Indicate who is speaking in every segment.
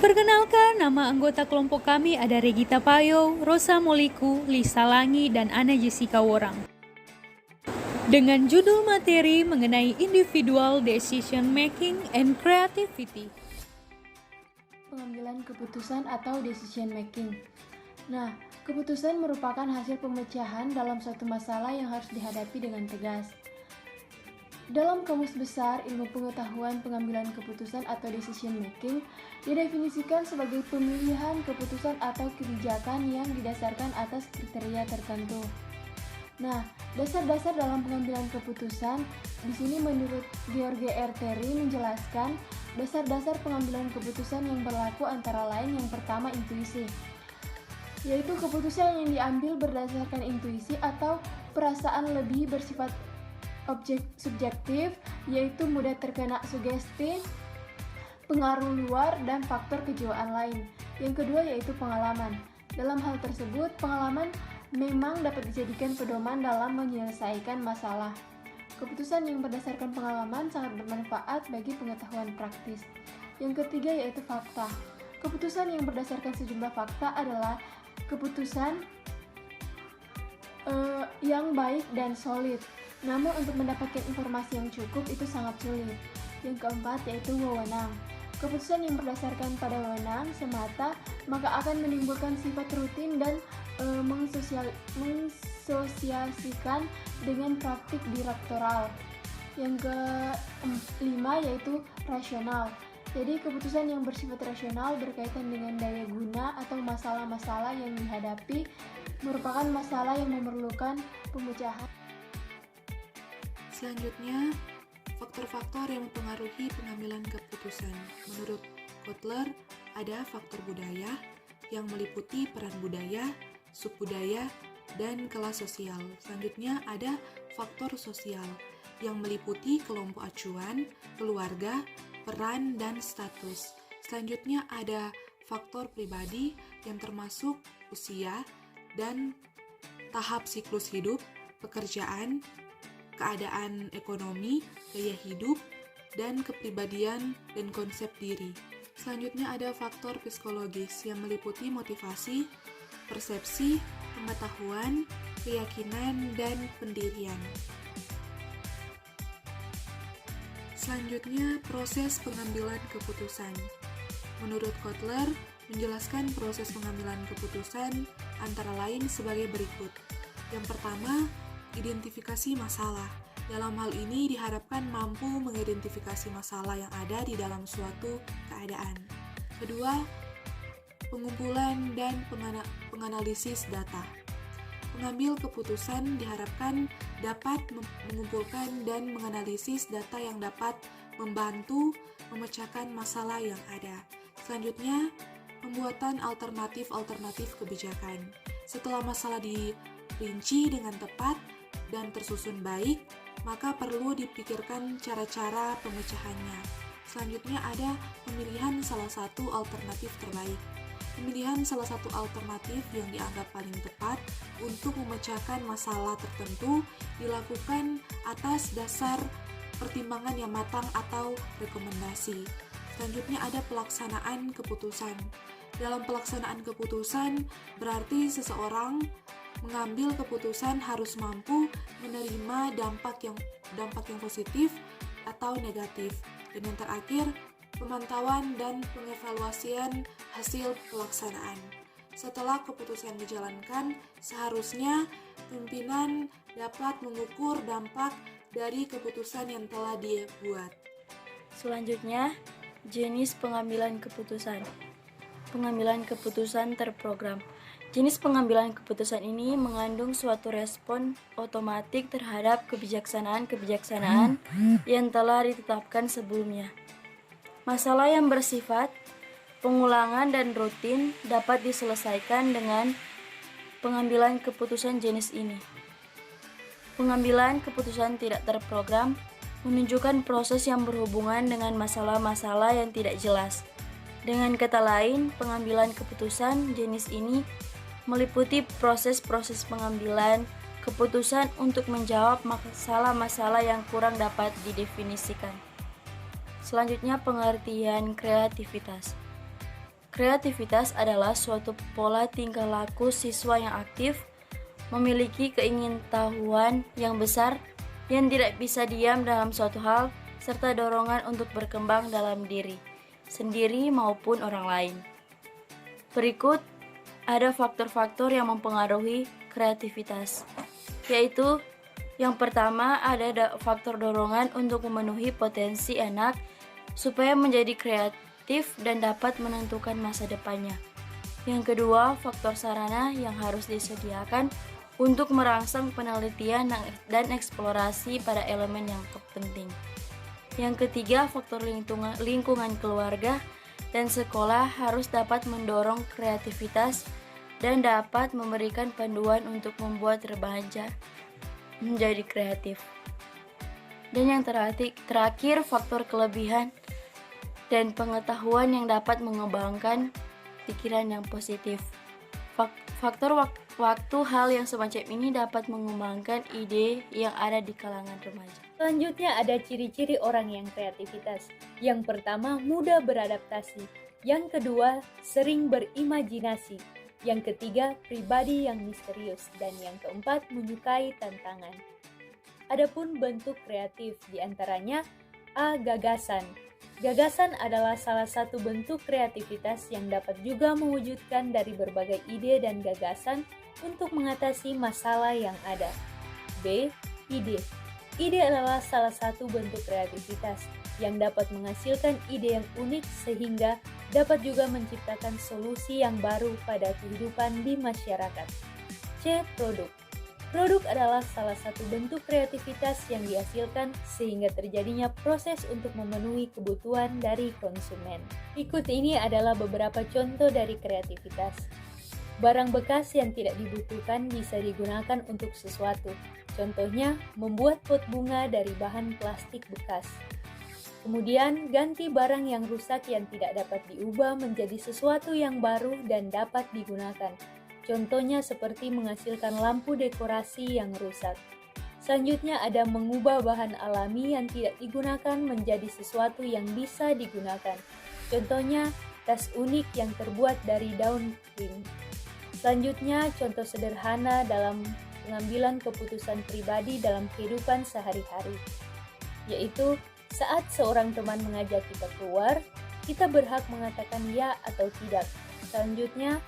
Speaker 1: Perkenalkan, nama anggota kelompok kami ada Regita Payo, Rosa Moliku, Lisa Langi, dan Ana Jessica Worang. Dengan judul materi mengenai individual decision making and creativity.
Speaker 2: Pengambilan keputusan atau decision making. Nah, keputusan merupakan hasil pemecahan dalam suatu masalah yang harus dihadapi dengan tegas. Dalam Kamus Besar Ilmu Pengetahuan Pengambilan Keputusan atau decision making didefinisikan sebagai pemilihan keputusan atau kebijakan yang didasarkan atas kriteria tertentu. Nah, dasar-dasar dalam pengambilan keputusan di sini menurut George R. Terry menjelaskan dasar-dasar pengambilan keputusan yang berlaku antara lain yang pertama intuisi, yaitu keputusan yang diambil berdasarkan intuisi atau perasaan lebih bersifat subjektif, yaitu mudah terkena sugesti, pengaruh luar, dan faktor kejiwaan lain. Yang kedua yaitu pengalaman. Dalam hal tersebut, pengalaman memang dapat dijadikan pedoman dalam menyelesaikan masalah. Keputusan yang berdasarkan pengalaman sangat bermanfaat bagi pengetahuan praktis. Yang ketiga yaitu fakta. Keputusan yang berdasarkan sejumlah fakta adalah keputusan yang baik dan solid. Namun untuk mendapatkan informasi yang cukup itu sangat sulit. Yang keempat yaitu wewenang. Keputusan yang berdasarkan pada wewenang semata maka akan menimbulkan sifat rutin dan mensosialisasikan dengan praktik direktoral. Yang kelima yaitu rasional. Jadi keputusan yang bersifat rasional berkaitan dengan daya guna atau masalah-masalah yang dihadapi merupakan masalah yang memerlukan pemecahan.
Speaker 3: Selanjutnya, faktor-faktor yang mempengaruhi pengambilan keputusan. Menurut Kotler, ada faktor budaya yang meliputi peran budaya, subbudaya, dan kelas sosial. Selanjutnya ada faktor sosial yang meliputi kelompok acuan, keluarga, peran, dan status. Selanjutnya ada faktor pribadi yang termasuk usia dan tahap siklus hidup, pekerjaan, keadaan ekonomi, gaya hidup, dan kepribadian dan konsep diri. Selanjutnya ada faktor psikologis yang meliputi motivasi, persepsi, pengetahuan, keyakinan, dan pendirian. Selanjutnya, proses pengambilan keputusan. Menurut Kotler, menjelaskan proses pengambilan keputusan antara lain sebagai berikut. Yang pertama, identifikasi masalah. Dalam hal ini diharapkan mampu mengidentifikasi masalah yang ada di dalam suatu keadaan. Kedua, pengumpulan dan penganalisis data. Pengambil keputusan diharapkan dapat mengumpulkan dan menganalisis data yang dapat membantu memecahkan masalah yang ada. Selanjutnya, pembuatan alternatif kebijakan. Setelah masalah dirinci dengan tepat dan tersusun baik, maka perlu dipikirkan cara-cara pemecahannya. Selanjutnya ada pemilihan salah satu alternatif terbaik. Pemilihan salah satu alternatif yang dianggap paling tepat untuk memecahkan masalah tertentu dilakukan atas dasar pertimbangan yang matang atau rekomendasi. Selanjutnya ada pelaksanaan keputusan. Dalam pelaksanaan keputusan berarti seseorang mengambil keputusan harus mampu menerima dampak yang positif atau negatif. Dan yang terakhir, pemantauan dan pengevaluasian hasil pelaksanaan. Setelah keputusan dijalankan, seharusnya pimpinan dapat mengukur dampak dari keputusan yang telah dibuat.
Speaker 4: Selanjutnya, jenis pengambilan keputusan. Pengambilan keputusan terprogram. Jenis pengambilan keputusan ini mengandung suatu respon otomatik terhadap kebijaksanaan yang telah ditetapkan sebelumnya. Masalah yang bersifat pengulangan dan rutin dapat diselesaikan dengan pengambilan keputusan jenis ini. Pengambilan keputusan tidak terprogram menunjukkan proses yang berhubungan dengan masalah-masalah yang tidak jelas. Dengan kata lain, pengambilan keputusan jenis ini meliputi proses-proses pengambilan keputusan untuk menjawab masalah-masalah yang kurang dapat didefinisikan. Selanjutnya, pengertian kreativitas. Kreativitas adalah suatu pola tingkah laku siswa yang aktif, memiliki keingintahuan yang besar, yang tidak bisa diam dalam suatu hal, serta dorongan untuk berkembang dalam diri sendiri maupun orang lain. Berikut ada faktor-faktor yang mempengaruhi kreativitas, yaitu yang pertama ada faktor dorongan untuk memenuhi potensi anak supaya menjadi kreatif dan dapat menentukan masa depannya. Yang kedua, faktor sarana yang harus disediakan untuk merangsang penelitian dan eksplorasi pada elemen yang penting. Yang ketiga, faktor lingkungan keluarga dan sekolah harus dapat mendorong kreativitas dan dapat memberikan panduan untuk membuat remaja menjadi kreatif. Dan yang terakhir, faktor kelebihan dan pengetahuan yang dapat mengembangkan pikiran yang positif. Faktor waktu hal yang semacam ini dapat mengembangkan ide yang ada di kalangan remaja.
Speaker 1: Selanjutnya ada ciri-ciri orang yang kreativitas. Yang pertama, mudah beradaptasi. Yang kedua, sering berimajinasi. Yang ketiga, pribadi yang misterius. Dan yang keempat, menyukai tantangan. Adapun bentuk kreatif, diantaranya A. Gagasan. Gagasan adalah salah satu bentuk kreativitas yang dapat juga mewujudkan dari berbagai ide dan gagasan untuk mengatasi masalah yang ada. B. Ide. Ide adalah salah satu bentuk kreativitas yang dapat menghasilkan ide yang unik sehingga dapat juga menciptakan solusi yang baru pada kehidupan di masyarakat. C. Produk. Produk adalah salah satu bentuk kreativitas yang dihasilkan sehingga terjadinya proses untuk memenuhi kebutuhan dari konsumen. Berikut ini adalah beberapa contoh dari kreativitas. Barang bekas yang tidak dibutuhkan bisa digunakan untuk sesuatu. Contohnya, membuat pot bunga dari bahan plastik bekas. Kemudian, ganti barang yang rusak yang tidak dapat diubah menjadi sesuatu yang baru dan dapat digunakan. Contohnya seperti menghasilkan lampu dekorasi yang rusak. Selanjutnya ada mengubah bahan alami yang tidak digunakan menjadi sesuatu yang bisa digunakan. Contohnya tas unik yang terbuat dari daun kering. Selanjutnya contoh sederhana dalam pengambilan keputusan pribadi dalam kehidupan sehari-hari, yaitu saat seorang teman mengajak kita keluar, kita berhak mengatakan ya atau tidak. Selanjutnya,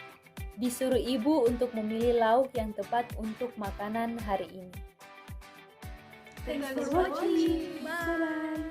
Speaker 1: disuruh ibu untuk memilih lauk yang tepat untuk makanan hari ini.
Speaker 2: Thanks for watching. Bye.